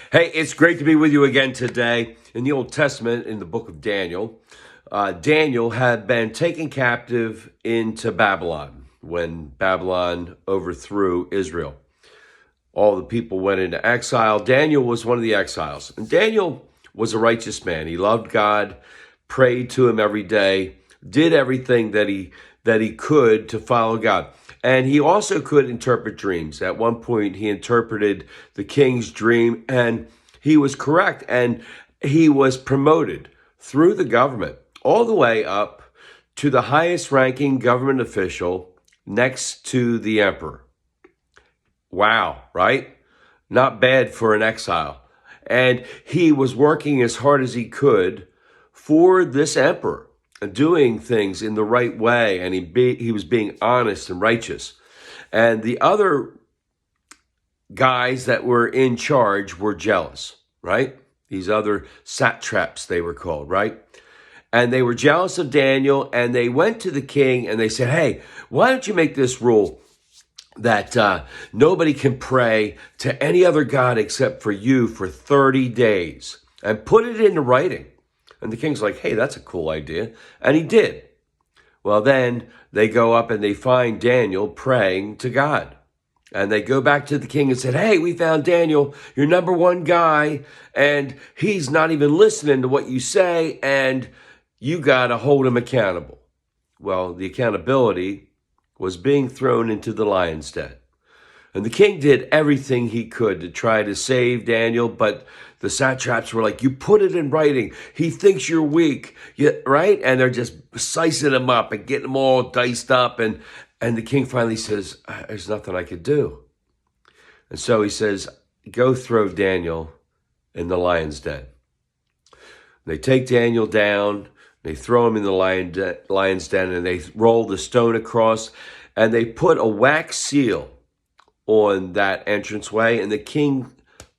Hey, it's great to be with you again today. In the Old Testament, in the book of Daniel, Daniel had been taken captive into Babylon when Babylon overthrew Israel. All the people went into exile. Daniel was one of the exiles. And Daniel was a righteous man. He loved God, prayed to him every day, did everything that he could to follow God. And he also could interpret dreams. At one point, he interpreted the king's dream, and he was correct. And he was promoted through the government all the way up to the highest ranking government official next to the emperor. Wow, right? Not bad for an exile. And he was working as hard as he could for this emperor, doing things in the right way, and he was being honest and righteous. And the other guys that were in charge were jealous, right? These other satraps, they were called, right? And they were jealous of Daniel, and they went to the king and they said, hey, why don't you make this rule that nobody can pray to any other God except for you for 30 days and put it into writing. And the king's like, hey, that's a cool idea. And he did. Well, then they go up and they find Daniel praying to God. And they go back to the king and said, hey, we found Daniel, your number one guy, and he's not even listening to what you say, and you got to hold him accountable. Well, the accountability was being thrown into the lion's den. And the king did everything he could to try to save Daniel, but the satraps were like, you put it in writing. He thinks you're weak, right? And they're just sizing him up and getting him all diced up. And the king finally says, there's nothing I could do. And so he says, go throw Daniel in the lion's den. They take Daniel down. They throw him in the lion's den, and they roll the stone across, and they put a wax seal on that entranceway, and the king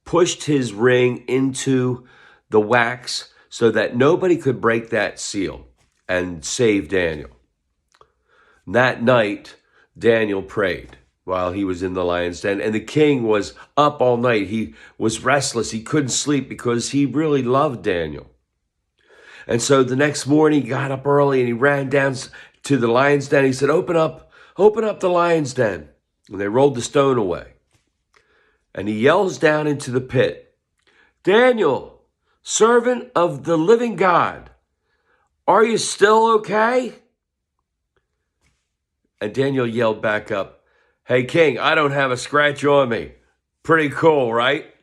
pushed his ring into the wax so that nobody could break that seal and save Daniel. That night, Daniel prayed while he was in the lion's den, and the king was up all night. He was restless. He couldn't sleep because he really loved Daniel. And so the next morning, he got up early and he ran down to the lion's den. He said, open up the lion's den. And they rolled the stone away. And he yells down into the pit, Daniel, servant of the living God, are you still okay? And Daniel yelled back up, hey, king, I don't have a scratch on me. Pretty cool, right?